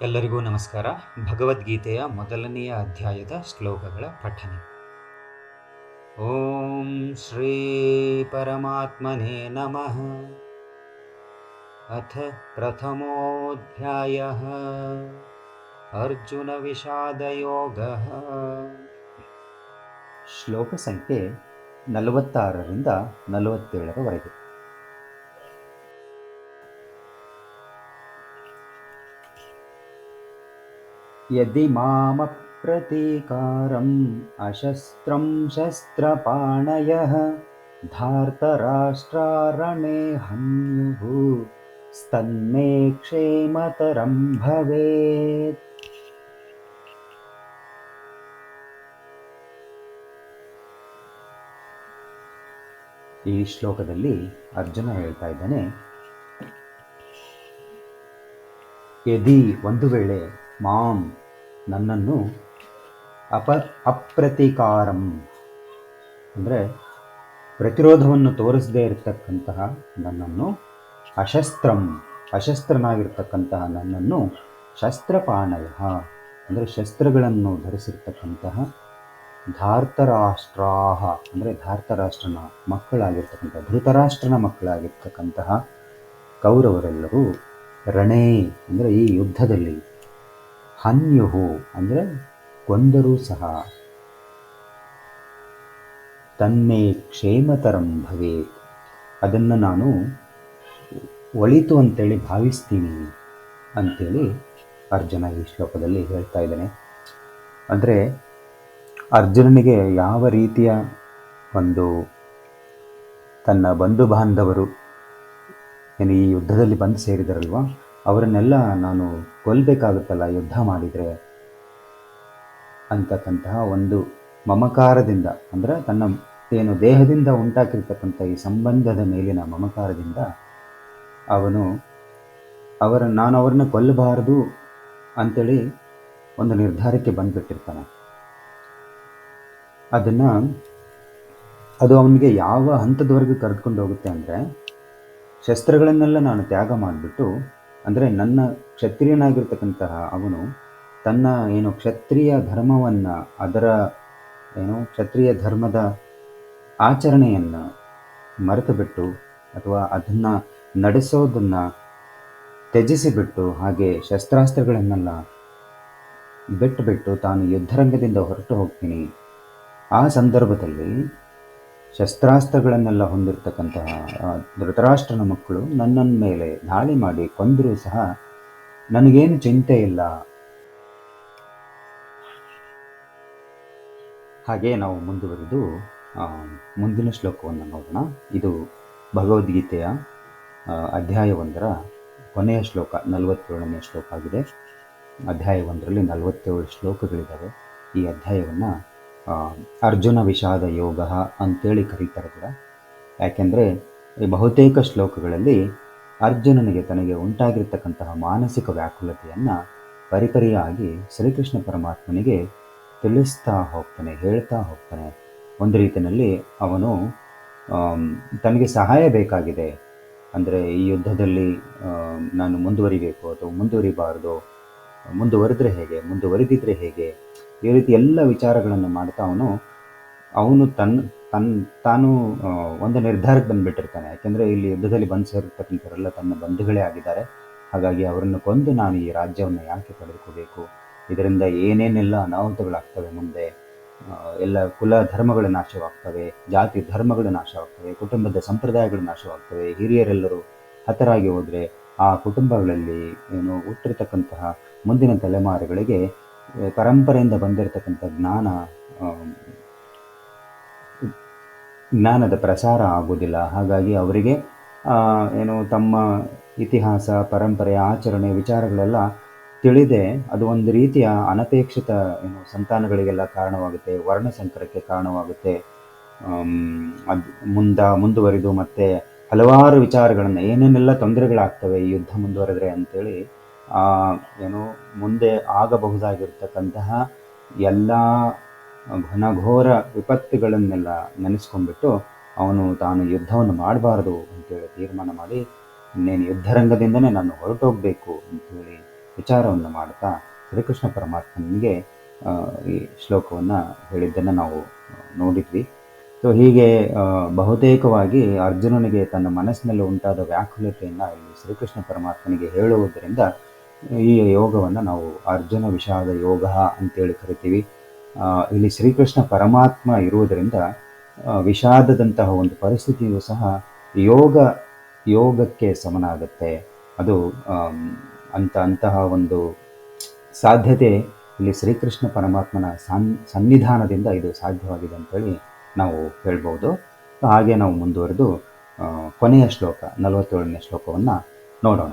ಎಲ್ಲರಿಗೂ ನಮಸ್ಕಾರ. ಭಗವದ್ಗೀತೆಯ ಮೊದಲನೆಯ ಅಧ್ಯಾಯದ ಶ್ಲೋಕಗಳ ಪಠನೆ. ಓಂ ಶ್ರೀ ಪರಮಾತ್ಮನೇ ನಮಃ. ಅಥ ಪ್ರಥಮೋಧ್ಯಾಯಃ ಅರ್ಜುನ ವಿಷಾದ ಯೋಗಃ. ಶ್ಲೋಕ ಸಂಖ್ಯೆ 46ರಿಂದ 47ರವರೆಗೆ. ಯದಿ ಮಾಮಪ್ರತೀಕಾರಂ ಅಶಸ್ತ್ರಂ ಶಸ್ತ್ರಪಾಣಯಃ ಧಾರ್ತರಾಷ್ಟ್ರಾರಣೇ ಹನ್ಯುಃ ಸ್ತನ್ಮೇ ಕ್ಷೇಮತರಂ ಭವೇತ್. ಈ ಶ್ಲೋಕದಲ್ಲಿ ಅರ್ಜುನ ಹೇಳ್ತಾ ಇದ್ದಾನೆ, ಯದಿ ಒಂದು ವೇಳೆ ಮಾಂ ನನ್ನನ್ನು ಅಪ್ರತೀಕಾರಂ ಅಂದರೆ ಪ್ರತಿರೋಧವನ್ನು ತೋರಿಸದೇ ಇರತಕ್ಕಂತಹ ನನ್ನನ್ನು, ಅಶಸ್ತ್ರನಾಗಿರ್ತಕ್ಕಂತಹ ನನ್ನನ್ನು, ಶಸ್ತ್ರಪಾಣಯ ಅಂದರೆ ಶಸ್ತ್ರಗಳನ್ನು ಧರಿಸಿರ್ತಕ್ಕಂತಹ, ಧಾರ್ತರಾಷ್ಟ್ರಾಹ ಅಂದರೆ ಧಾರ್ತರಾಷ್ಟ್ರನ ಮಕ್ಕಳಾಗಿರ್ತಕ್ಕಂತಹ, ಧೃತರಾಷ್ಟ್ರನ ಮಕ್ಕಳಾಗಿರ್ತಕ್ಕಂತಹ ಕೌರವರೆಲ್ಲರೂ ರಣೇ ಅಂದರೆ ಈ ಯುದ್ಧದಲ್ಲಿ, ಹನ್ಯುಹು ಅಂದರೆ ಕೊಂದರೂ ಸಹ, ತನ್ಮೇ ಕ್ಷೇಮತರಂ ಭವೇತ್ ಅದನ್ನು ನಾನು ಒಳಿತು ಅಂತೇಳಿ ಭಾವಿಸ್ತೀನಿ ಅಂತೇಳಿ ಅರ್ಜುನ ಈ ಶ್ಲೋಕದಲ್ಲಿ ಹೇಳ್ತಾ ಇದ್ದಾನೆ. ಅಂದರೆ ಅರ್ಜುನನಿಗೆ ಯಾವ ರೀತಿಯ ಒಂದು ತನ್ನ ಬಂಧು ಬಾಂಧವರು ಏನು ಈ ಯುದ್ಧದಲ್ಲಿ ಬಂದು ಸೇರಿದರಲ್ವ, ಅವರನ್ನೆಲ್ಲ ನಾನು ಕೊಲ್ಲಬೇಕಾಗುತ್ತಲ್ಲ ಯುದ್ಧ ಮಾಡಿದರೆ ಅಂತಕ್ಕಂತಹ ಒಂದು ಮಮಕಾರದಿಂದ, ಅಂದರೆ ತನ್ನ ಏನು ದೇಹದಿಂದ ಉಂಟಾಗಿರ್ತಕ್ಕಂಥ ಈ ಸಂಬಂಧದ ಮೇಲಿನ ಮಮಕಾರದಿಂದ ನಾನು ಅವರನ್ನು ಕೊಲ್ಲಬಾರದು ಅಂಥೇಳಿ ಒಂದು ನಿರ್ಧಾರಕ್ಕೆ ಬಂದುಬಿಟ್ಟಿರ್ತಾನೆ. ಅದು ಅವನಿಗೆ ಯಾವ ಹಂತದವರೆಗೂ ಕರೆದುಕೊಂಡು ಹೋಗುತ್ತೆ ಅಂದರೆ, ಶಸ್ತ್ರಗಳನ್ನೆಲ್ಲ ನಾನು ತ್ಯಾಗ ಮಾಡಿಬಿಟ್ಟು, ಅಂದರೆ ನನ್ನ ಕ್ಷತ್ರಿಯನಾಗಿರ್ತಕ್ಕಂತಹ ಅವನು ತನ್ನ ಕ್ಷತ್ರಿಯ ಧರ್ಮವನ್ನು, ಅದರ ಕ್ಷತ್ರಿಯ ಧರ್ಮದ ಆಚರಣೆಯನ್ನು ಮರೆತು ಬಿಟ್ಟು, ಅಥವಾ ಅದನ್ನು ನಡೆಸೋದನ್ನು ತ್ಯಜಿಸಿಬಿಟ್ಟು, ಹಾಗೆ ಶಸ್ತ್ರಾಸ್ತ್ರಗಳನ್ನೆಲ್ಲ ಬಿಟ್ಟು ತಾನು ಯುದ್ಧರಂಗದಿಂದ ಹೊರಟು ಹೋಗ್ತೀನಿ. ಆ ಸಂದರ್ಭದಲ್ಲಿ ಶಸ್ತ್ರಾಸ್ತ್ರಗಳನ್ನೆಲ್ಲ ಹೊಂದಿರತಕ್ಕಂತಹ ಧೃತರಾಷ್ಟ್ರನ ಮಕ್ಕಳು ನನ್ನ ಮೇಲೆ ದಾಳಿ ಮಾಡಿ ಕೊಂದರೂ ಸಹ ನನಗೇನು ಚಿಂತೆ ಇಲ್ಲ. ಹಾಗೆ ನಾವು ಮುಂದುವರಿದು ಮುಂದಿನ ಶ್ಲೋಕವನ್ನು ನೋಡೋಣ. ಇದು ಭಗವದ್ಗೀತೆಯ ಅಧ್ಯಾಯ 1ರ ಕೊನೆಯ ಶ್ಲೋಕ, 47ನೇ ಶ್ಲೋಕ ಆಗಿದೆ. ಅಧ್ಯಾಯ 1ರಲ್ಲಿ 47 ಶ್ಲೋಕಗಳಿದ್ದಾವೆ. ಈ ಅಧ್ಯಾಯವನ್ನು ಅರ್ಜುನ ವಿಷಾದ ಯೋಗ ಅಂತೇಳಿ ಕರೀತಾರೆ ಕೂಡ. ಯಾಕೆಂದರೆ ಈ ಬಹುತೇಕ ಶ್ಲೋಕಗಳಲ್ಲಿ ಅರ್ಜುನನಿಗೆ ತನಗೆ ಉಂಟಾಗಿರ್ತಕ್ಕಂತಹ ಮಾನಸಿಕ ವ್ಯಾಕುಲತೆಯನ್ನು ಪರಿಪರಿಯಾಗಿ ಶ್ರೀಕೃಷ್ಣ ಪರಮಾತ್ಮನಿಗೆ ತಿಳಿಸ್ತಾ ಹೋಗ್ತಾನೆ, ಹೇಳ್ತಾ ಹೋಗ್ತಾನೆ. ಒಂದು ರೀತಿಯಲ್ಲಿ ಅವನು ತನಗೆ ಸಹಾಯ ಬೇಕಾಗಿದೆ, ಅಂದರೆ ಈ ಯುದ್ಧದಲ್ಲಿ ನಾನು ಮುಂದುವರಿಬೇಕು ಅಥವಾ ಮುಂದುವರಿಬಾರ್ದು, ಮುಂದುವರೆದ್ರೆ ಹೇಗೆ, ಮುಂದುವರಿದಿದ್ರೆ ಹೇಗೆ, ಈ ರೀತಿ ಎಲ್ಲ ವಿಚಾರಗಳನ್ನು ಮಾಡ್ತಾ ಅವನು ತಾನು ಒಂದು ನಿರ್ಧಾರಕ್ಕೆ ಬಂದುಬಿಟ್ಟಿರ್ತಾನೆ. ಯಾಕೆಂದರೆ ಇಲ್ಲಿ ಯುದ್ಧದಲ್ಲಿ ಬಂದು ಸೇರಿರ್ತಕ್ಕಂಥವರೆಲ್ಲ ತನ್ನ ಬಂಧುಗಳೇ ಆಗಿದ್ದಾರೆ. ಹಾಗಾಗಿ ಅವರನ್ನು ಕೊಂದು ನಾನು ಈ ರಾಜ್ಯವನ್ನು ಯಾಕೆ ಪಡೆದುಕೋಬೇಕು, ಇದರಿಂದ ಏನೇನೆಲ್ಲ ಅನಾಹುತಗಳಾಗ್ತವೆ, ಮುಂದೆ ಎಲ್ಲ ಕುಲ ಧರ್ಮಗಳು ನಾಶವಾಗ್ತವೆ, ಜಾತಿ ಧರ್ಮಗಳು ನಾಶವಾಗ್ತವೆ, ಕುಟುಂಬದ ಸಂಪ್ರದಾಯಗಳು ನಾಶವಾಗ್ತವೆ, ಹಿರಿಯರೆಲ್ಲರೂ ಹತರಾಗಿ ಹೋದರೆ ಆ ಕುಟುಂಬಗಳಲ್ಲಿ ಹುಟ್ಟಿರ್ತಕ್ಕಂತಹ ಮುಂದಿನ ತಲೆಮಾರುಗಳಿಗೆ ಪರಂಪರೆಯಿಂದ ಬಂದಿರತಕ್ಕಂಥ ಜ್ಞಾನದ ಪ್ರಸಾರ ಆಗೋದಿಲ್ಲ. ಹಾಗಾಗಿ ಅವರಿಗೆ ತಮ್ಮ ಇತಿಹಾಸ, ಪರಂಪರೆ, ಆಚರಣೆ, ವಿಚಾರಗಳೆಲ್ಲ ತಿಳಿದೆ ಅದು ಒಂದು ರೀತಿಯ ಅನಪೇಕ್ಷಿತ ಸಂತಾನಗಳಿಗೆಲ್ಲ ಕಾರಣವಾಗುತ್ತೆ, ವರ್ಣಸಂಕರಕ್ಕೆ ಕಾರಣವಾಗುತ್ತೆ. ಮುಂದುವರಿದು ಮತ್ತೆ ಹಲವಾರು ವಿಚಾರಗಳನ್ನು ಏನೇನೆಲ್ಲ ತೊಂದರೆಗಳಾಗ್ತವೆ ಈ ಯುದ್ಧ ಮುಂದುವರೆದ್ರೆ ಅಂತೇಳಿ ಮುಂದೆ ಆಗಬಹುದಾಗಿರ್ತಕ್ಕಂತಹ ಎಲ್ಲ ಘನಘೋರ ವಿಪತ್ತುಗಳನ್ನೆಲ್ಲ ನೆನೆಸ್ಕೊಂಡ್ಬಿಟ್ಟು ತಾನು ಯುದ್ಧವನ್ನು ಮಾಡಬಾರ್ದು ಅಂತೇಳಿ ತೀರ್ಮಾನ ಮಾಡಿ, ಇನ್ನೇನು ಯುದ್ಧರಂಗದಿಂದನೇ ನಾನು ಹೊರಟೋಗ್ಬೇಕು ಅಂತೇಳಿ ವಿಚಾರವನ್ನು ಮಾಡ್ತಾ ಶ್ರೀಕೃಷ್ಣ ಪರಮಾತ್ಮನಿಗೆ ಈ ಶ್ಲೋಕವನ್ನು ಹೇಳಿದ್ದನ್ನು ನಾವು ನೋಡಿದ್ವಿ. ಸೊ ಹೀಗೆ ಬಹುತೇಕವಾಗಿ ಅರ್ಜುನನಿಗೆ ತನ್ನ ಮನಸ್ಸಿನಲ್ಲಿ ಉಂಟಾದ ವ್ಯಾಕುಲತೆಯನ್ನು ಇಲ್ಲಿ ಶ್ರೀಕೃಷ್ಣ ಪರಮಾತ್ಮನಿಗೆ ಹೇಳುವುದರಿಂದ ಈ ಯೋಗವನ್ನು ನಾವು ಅರ್ಜುನ ವಿಷಾದ ಯೋಗ ಅಂತೇಳಿ ಕರಿತೀವಿ. ಇಲ್ಲಿ ಶ್ರೀಕೃಷ್ಣ ಪರಮಾತ್ಮ ಇರುವುದರಿಂದ ವಿಷಾದದಂತಹ ಒಂದು ಪರಿಸ್ಥಿತಿಯು ಸಹ ಯೋಗಕ್ಕೆ ಸಮನಾಗುತ್ತೆ. ಅದು ಅಂತಹ ಒಂದು ಸಾಧ್ಯತೆ ಇಲ್ಲಿ ಶ್ರೀಕೃಷ್ಣ ಪರಮಾತ್ಮನ ಸನ್ನಿಧಾನದಿಂದ ಇದು ಸಾಧ್ಯವಾಗಿದೆ ಅಂತೇಳಿ ನಾವು ಹೇಳ್ಬೋದು. ಹಾಗೆ ನಾವು ಮುಂದುವರೆದು ಕೊನೆಯ ಶ್ಲೋಕ 47ನೇ ಶ್ಲೋಕವನ್ನು ನೋಡೋಣ.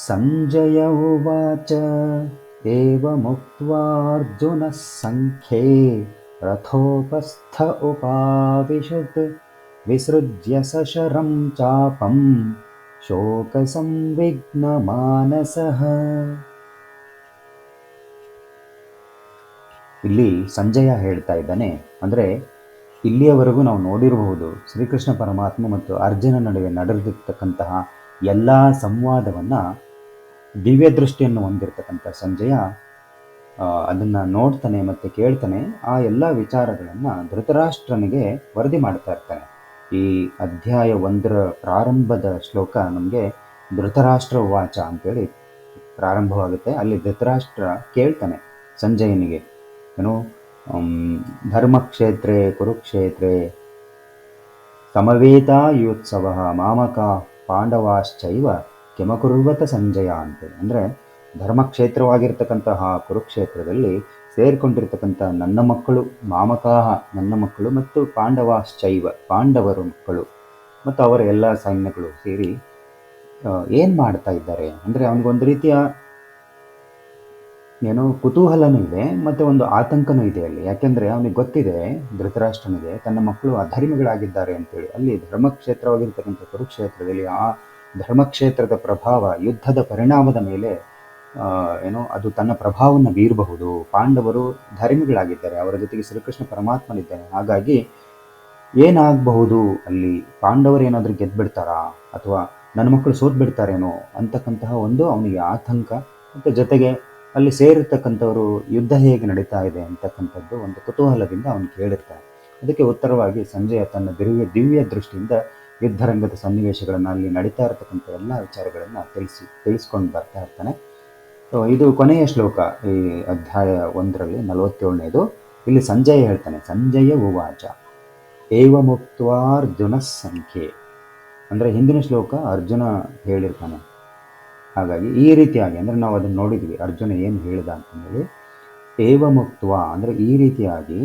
ಸಂಜಯ ಉವಾಚ ಏವಮುಕ್ತ್ವಾರ್ಜುನಃ ಸಂಖ್ಯೇ ರಥೋಪಸ್ಥ ಉಪಾವಿಶತ್ ವಿಸೃಜ್ಯ ಸಶರಂ ಚಾಪಂ ಶೋಕ ಸಂವಿಘ್ನ ಮಾನಸಃ. ಇಲ್ಲಿ ಸಂಜಯ ಹೇಳ್ತಾ ಇದ್ದಾನೆ, ಅಂದರೆ ಇಲ್ಲಿಯವರೆಗೂ ನಾವು ನೋಡಿರಬಹುದು ಶ್ರೀಕೃಷ್ಣ ಪರಮಾತ್ಮ ಮತ್ತು ಅರ್ಜುನ ನಡುವೆ ನಡೆದಿರ್ತಕ್ಕಂತಹ ಎಲ್ಲ ಸಂವಾದವನ್ನು ದಿವ್ಯ ದೃಷ್ಟಿಯನ್ನು ಹೊಂದಿರತಕ್ಕಂಥ ಸಂಜಯ ಅದನ್ನು ನೋಡ್ತಾನೆ ಮತ್ತು ಕೇಳ್ತಾನೆ. ಆ ಎಲ್ಲ ವಿಚಾರಗಳನ್ನು ಧೃತರಾಷ್ಟ್ರನಿಗೆ ವರದಿ ಮಾಡ್ತಾ ಇರ್ತಾನೆ. ಈ ಅಧ್ಯಾಯ 1ರ ಪ್ರಾರಂಭದ ಶ್ಲೋಕ ನಮಗೆ ಧೃತರಾಷ್ಟ್ರ ವಾಚ ಅಂತೇಳಿ ಪ್ರಾರಂಭವಾಗುತ್ತೆ. ಅಲ್ಲಿ ಧೃತರಾಷ್ಟ್ರ ಕೇಳ್ತಾನೆ ಸಂಜಯನಿಗೆ, ಏನು ಧರ್ಮಕ್ಷೇತ್ರೇ ಕುರುಕ್ಷೇತ್ರೇ ಸಮವೇತಾಯುತ್ಸವ ಮಾಮಕ ಪಾಂಡವಾಶ್ಚೈವ ಕಿಮಕುರ್ವತ ಸಂಜಯ ಅಂತೇಳಿ. ಅಂದರೆ ಧರ್ಮಕ್ಷೇತ್ರವಾಗಿರ್ತಕ್ಕಂತಹ ಕುರುಕ್ಷೇತ್ರದಲ್ಲಿ ಸೇರಿಕೊಂಡಿರ್ತಕ್ಕಂಥ ನನ್ನ ಮಕ್ಕಳು, ಮಾಮಕಾಹ ನನ್ನ ಮಕ್ಕಳು, ಮತ್ತು ಪಾಂಡವಾಶ್ಚೈವ ಪಾಂಡವರ ಮಕ್ಕಳು ಮತ್ತು ಅವರ ಎಲ್ಲ ಸೈನ್ಯಗಳು ಸೇರಿ ಏನು ಮಾಡ್ತಾ ಇದ್ದಾರೆ ಅಂದರೆ ಅವನಿಗೊಂದು ರೀತಿಯ ಏನೋ ಕುತೂಹಲನೂ ಇದೆ ಮತ್ತು ಒಂದು ಆತಂಕನೂ ಇದೆ ಅಲ್ಲಿ. ಯಾಕೆಂದರೆ ಅವನಿಗೆ ಗೊತ್ತಿದೆ, ಧೃತರಾಷ್ಟ್ರನಿಗೆ ತನ್ನ ಮಕ್ಕಳು ಅಧರ್ಮಿಗಳಾಗಿದ್ದಾರೆ ಅಂತೇಳಿ. ಅಲ್ಲಿ ಧರ್ಮಕ್ಷೇತ್ರವಾಗಿರ್ತಕ್ಕಂಥ ಕುರುಕ್ಷೇತ್ರದಲ್ಲಿ ಆ ಧರ್ಮಕ್ಷೇತ್ರದ ಪ್ರಭಾವ, ಯುದ್ಧದ ಪರಿಣಾಮದ ಮೇಲೆ ಅದು ತನ್ನ ಪ್ರಭಾವವನ್ನು ಬೀರಬಹುದು. ಪಾಂಡವರು ಧರ್ಮಿಗಳಾಗಿದ್ದಾರೆ, ಅವರ ಜೊತೆಗೆ ಶ್ರೀಕೃಷ್ಣ ಪರಮಾತ್ಮನಿದ್ದಾನೆ. ಹಾಗಾಗಿ ಏನಾಗಬಹುದು, ಅಲ್ಲಿ ಪಾಂಡವರು ಏನಾದರೂ ಗೆದ್ದುಬಿಡ್ತಾರಾ ಅಥವಾ ನನ್ನ ಮಕ್ಕಳು ಸೋತ್ ಬಿಡ್ತಾರೇನೋ ಅಂತಕ್ಕಂತಹ ಒಂದು ಅವನಿಗೆ ಆತಂಕ, ಮತ್ತು ಜೊತೆಗೆ ಅಲ್ಲಿ ಸೇರಿರ್ತಕ್ಕಂಥವರು ಯುದ್ಧ ಹೇಗೆ ನಡೀತಾ ಇದೆ ಅಂತಕ್ಕಂಥದ್ದು ಒಂದು ಕುತೂಹಲದಿಂದ ಅವನು ಕೇಳಿರ್ತಾನೆ. ಅದಕ್ಕೆ ಉತ್ತರವಾಗಿ ಸಂಜಯ ತನ್ನ ದಿವ್ಯ ದೃಷ್ಟಿಯಿಂದ ಯುದ್ಧರಂಗದ ಸನ್ನಿವೇಶಗಳನ್ನು, ಅಲ್ಲಿ ನಡೀತಾ ಇರತಕ್ಕಂಥ ಎಲ್ಲ ವಿಚಾರಗಳನ್ನು ತಿಳಿಸ್ಕೊಂಡು ಬರ್ತಾ ಇರ್ತಾನೆ. ಇದು ಕೊನೆಯ ಶ್ಲೋಕ ಈ ಅಧ್ಯಾಯ 1ರಲ್ಲಿ 47ನೇದು. ಇಲ್ಲಿ ಸಂಜಯ ಹೇಳ್ತಾನೆ, ಸಂಜಯ ಉವಾಚ ಏವಮುಕ್ತ್ವಾರ್ಜುನ ಸಂಖ್ಯೆ. ಅಂದರೆ ಹಿಂದಿನ ಶ್ಲೋಕ ಅರ್ಜುನ ಹೇಳಿರ್ತಾನೆ. ಹಾಗಾಗಿ ಈ ರೀತಿಯಾಗಿ, ಅಂದರೆ ನಾವು ಅದನ್ನು ನೋಡಿದ್ವಿ ಅರ್ಜುನ ಏನು ಹೇಳಿದ ಅಂತಂದೇಳಿ. ಏವಮುಕ್ತ್ವ ಅಂದರೆ ಈ ರೀತಿಯಾಗಿ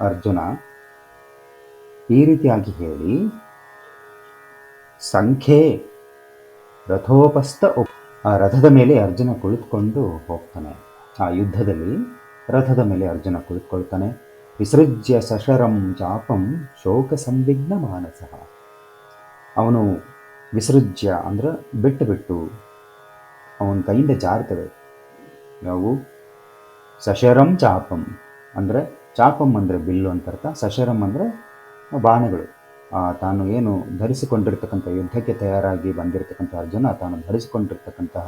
ಅರ್ಜುನ ಈ ರೀತಿಯಾಗಿ ಹೇಳಿ, ಸಂಖ್ಯೆ ರಥೋಪಸ್ಥ ಆ ರಥದ ಮೇಲೆ ಅರ್ಜುನ ಕುಳಿತುಕೊಂಡು ಹೋಗ್ತಾನೆ. ಆ ಯುದ್ಧದಲ್ಲಿ ರಥದ ಮೇಲೆ ಅರ್ಜುನ ಕುಳಿತುಕೊಳ್ತಾನೆ. ವಿಸೃಜ್ಯ ಸಶರಂ ಚಾಪಂ ಶೋಕ ಸಂವಿಘ್ನ ಮಾನಸಃ. ಅವನು ವಿಸೃಜ್ಯ ಅಂದರೆ ಬಿಟ್ಟು ಅವನ ಕೈಯಿಂದ ಜಾರ್ತವೆ ನಾವು. ಸಶರಂ ಚಾಪಂ ಅಂದರೆ, ಚಾಪಂ ಅಂದರೆ ಬಿಲ್ಲು ಅಂತ ಅರ್ಥ, ಸಶರಂ ಅಂದರೆ ಬಾಣಗಳು. ತಾನು ಏನು ಧರಿಸಿಕೊಂಡಿರ್ತಕ್ಕಂಥ ಯುದ್ಧಕ್ಕೆ ತಯಾರಾಗಿ ಬಂದಿರತಕ್ಕಂಥ ಅರ್ಜುನ ತಾನು ಧರಿಸಿಕೊಂಡಿರ್ತಕ್ಕಂತಹ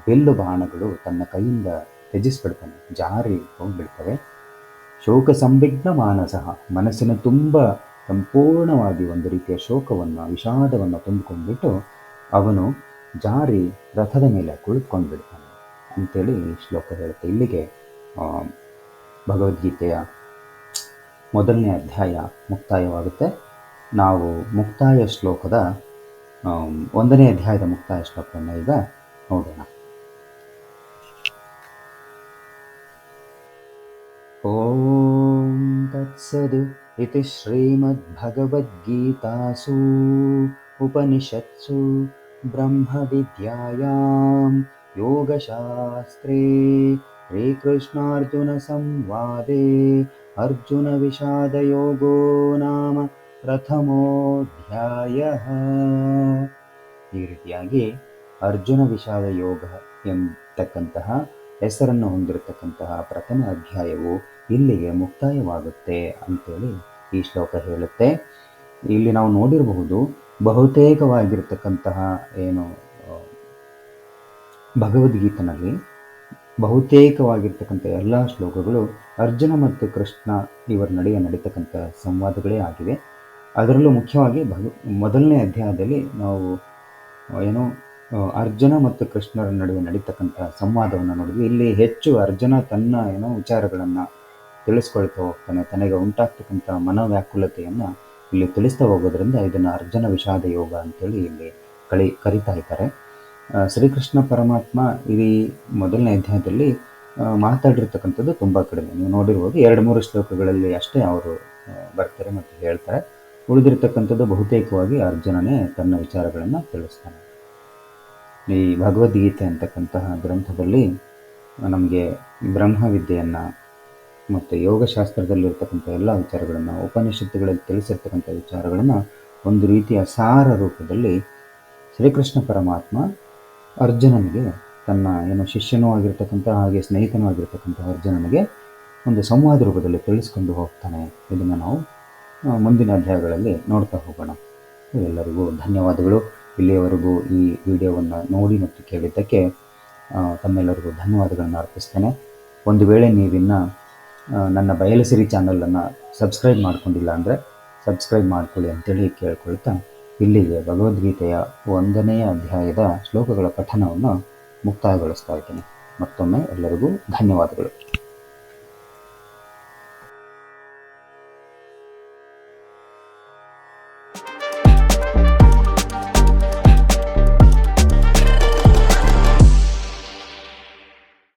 ಬಿಲ್ಲು ಬಾಣಗಳು ತನ್ನ ಕೈಯಿಂದ ತ್ಯಜಿಸ್ಬಿಡ್ತಾನೆ, ಜಾರಿ ಹೋಗಿಬಿಡ್ತವೆ. ಶೋಕ ಸಂವಿಘ್ನ ಮಾನಸಃ, ಮನಸ್ಸಿನ ತುಂಬ ಸಂಪೂರ್ಣವಾಗಿ ಒಂದು ರೀತಿಯ ಶೋಕವನ್ನು, ವಿಷಾದವನ್ನು ತುಂಬಿಕೊಂಡ್ಬಿಟ್ಟು ಅವನು ಜಾರಿ ರಥದ ಮೇಲೆ ಕುಳಿತುಕೊಂಡು ಬಿಡ್ತಾನೆ ಅಂತೇಳಿ ಈ ಶ್ಲೋಕ ಹೇಳುತ್ತೆ. ಇಲ್ಲಿಗೆ ಭಗವದ್ಗೀತೆಯ 1ನೇ ಅಧ್ಯಾಯ ಮುಕ್ತಾಯವಾಗುತ್ತೆ. ನಾವು ಮುಕ್ತಾಯ ಶ್ಲೋಕದ 1ನೇ ಅಧ್ಯಾಯದ ಮುಕ್ತಾಯ ಶ್ಲೋಕವನ್ನು ಈಗ ನೋಡೋಣ. ಓಂ ತತ್ಸದ್ ಇತಿ ಶ್ರೀಮದ್ಭಗವದ್ಗೀತಾಸು ಉಪನಿಷತ್ಸು ಬ್ರಹ್ಮವಿದ್ಯಾಯಾಂ ಯೋಗಶಾಸ್ತ್ರೇ ಶ್ರೀಕೃಷ್ಣಾರ್ಜುನ ಸಂವಾದೇ ಅರ್ಜುನ ವಿಷಾದಯೋಗೋ ನಾಮ ಪ್ರಥಮೋಧ್ಯಾಯಃ. ಈ ರೀತಿಯಾಗಿ ಅರ್ಜುನ ವಿಷಾದ ಯೋಗ ಎಂಬತಕ್ಕಂತಹ ಹೆಸರನ್ನು ಹೊಂದಿರತಕ್ಕಂತಹ ಪ್ರಥಮ ಅಧ್ಯಾಯವು ಇಲ್ಲಿಗೆ ಮುಕ್ತಾಯವಾಗುತ್ತೆ ಅಂತೇಳಿ ಈ ಶ್ಲೋಕ ಹೇಳುತ್ತೆ. ಇಲ್ಲಿ ನಾವು ನೋಡಿರಬಹುದು ಬಹುತೇಕವಾಗಿರ್ತಕ್ಕಂತಹ ಏನು ಆ, ಭಗವದ್ಗೀತನಲ್ಲಿ ಬಹುತೇಕವಾಗಿರ್ತಕ್ಕಂಥ ಎಲ್ಲ ಶ್ಲೋಕಗಳು ಅರ್ಜುನ ಮತ್ತು ಕೃಷ್ಣ ಇವರ ನಡುವೆ ನಡೀತಕ್ಕಂಥ ಸಂವಾದಗಳೇ ಆಗಿವೆ. ಅದರಲ್ಲೂ ಮುಖ್ಯವಾಗಿ ಮೊದಲನೇ ಅಧ್ಯಾಯದಲ್ಲಿ ನಾವು ಏನು ಅರ್ಜುನ ಮತ್ತು ಕೃಷ್ಣರ ನಡುವೆ ನಡೀತಕ್ಕಂಥ ಸಂವಾದವನ್ನು ನೋಡಿದ್ವಿ. ಇಲ್ಲಿ ಹೆಚ್ಚು ಅರ್ಜುನ ತನ್ನ ವಿಚಾರಗಳನ್ನು ತಿಳಿಸ್ಕೊಳ್ತಾ ಹೋಗ್ತಾನೆ. ತನಗೆ ಉಂಟಾಗ್ತಕ್ಕಂಥ ಮನೋವ್ಯಾಕುಲತೆಯನ್ನು ಇಲ್ಲಿ ತಿಳಿಸ್ತಾ ಹೋಗೋದ್ರಿಂದ ಇದನ್ನು ಅರ್ಜುನ ವಿಷಾದ ಯೋಗ ಅಂತೇಳಿ ಇಲ್ಲಿ ಕರೀತಾ ಇದ್ದಾರೆ. ಶ್ರೀಕೃಷ್ಣ ಪರಮಾತ್ಮ ಈ ಮೊದಲನೇ ಅಧ್ಯಾಯದಲ್ಲಿ ಮಾತಾಡಿರ್ತಕ್ಕಂಥದ್ದು ತುಂಬ ಕಡಿಮೆ. ನೀವು ನೋಡಿರ್ಬೋದು 2-3 ಶ್ಲೋಕಗಳಲ್ಲಿ ಅಷ್ಟೇ ಅವರು ಬರ್ತಾರೆ ಮತ್ತು ಹೇಳ್ತಾರೆ. ಉಳಿದಿರ್ತಕ್ಕಂಥದ್ದು ಬಹುತೇಕವಾಗಿ ಅರ್ಜುನನೇ ತನ್ನ ವಿಚಾರಗಳನ್ನು ತಿಳಿಸ್ತಾನೆ. ಈ ಭಗವದ್ಗೀತೆ ಅಂತಕ್ಕಂತಹ ಗ್ರಂಥದಲ್ಲಿ ನಮಗೆ ಬ್ರಹ್ಮವಿದ್ಯೆಯನ್ನು ಮತ್ತು ಯೋಗಶಾಸ್ತ್ರದಲ್ಲಿರ್ತಕ್ಕಂಥ ಎಲ್ಲ ವಿಚಾರಗಳನ್ನು, ಉಪನಿಷತ್ತುಗಳಲ್ಲಿ ತಿಳಿಸಿರ್ತಕ್ಕಂಥ ವಿಚಾರಗಳನ್ನು ಒಂದು ರೀತಿಯ ಸಾರ ರೂಪದಲ್ಲಿ ಶ್ರೀಕೃಷ್ಣ ಪರಮಾತ್ಮ ಅರ್ಜುನನಿಗೆ, ತನ್ನ ಶಿಷ್ಯನೂ ಆಗಿರ್ತಕ್ಕಂಥ ಹಾಗೆ ಸ್ನೇಹಿತನೂ ಆಗಿರ್ತಕ್ಕಂಥ ಅರ್ಜುನನಿಗೆ ಒಂದು ಸಂವಾದ ರೂಪದಲ್ಲಿ ತಿಳಿಸ್ಕೊಂಡು ಹೋಗ್ತಾನೆ. ಇದನ್ನು ನಾವು ಮುಂದಿನ ಅಧ್ಯಾಯಗಳಲ್ಲಿ ನೋಡ್ತಾ ಹೋಗೋಣ. ಎಲ್ಲರಿಗೂ ಧನ್ಯವಾದಗಳು. ಇಲ್ಲಿಯವರೆಗೂ ಈ ವಿಡಿಯೋವನ್ನು ನೋಡಿ ಮತ್ತು ಕೇಳಿದ್ದಕ್ಕೆ ತಮ್ಮೆಲ್ಲರಿಗೂ ಧನ್ಯವಾದಗಳನ್ನು ಅರ್ಪಿಸ್ತೇನೆ. ಒಂದು ವೇಳೆ ನೀವಿನ್ನು ನನ್ನ ಬಯಲುಸಿರಿ ಚಾನಲನ್ನು ಸಬ್ಸ್ಕ್ರೈಬ್ ಮಾಡ್ಕೊಂಡಿಲ್ಲ ಅಂದರೆ ಸಬ್ಸ್ಕ್ರೈಬ್ ಮಾಡ್ಕೊಳ್ಳಿ ಅಂತೇಳಿ ಕೇಳ್ಕೊಳ್ತಾ, ಇಲ್ಲಿಗೆ ಭಗವದ್ಗೀತೆಯ 1ನೇ ಅಧ್ಯಾಯದ ಶ್ಲೋಕಗಳ ಪಠನವನ್ನು ಮುಕ್ತಾಯಗೊಳಿಸ್ತಾ ಇದ್ದೇನೆ. ಮತ್ತೊಮ್ಮೆ ಎಲ್ಲರಿಗೂ ಧನ್ಯವಾದಗಳು.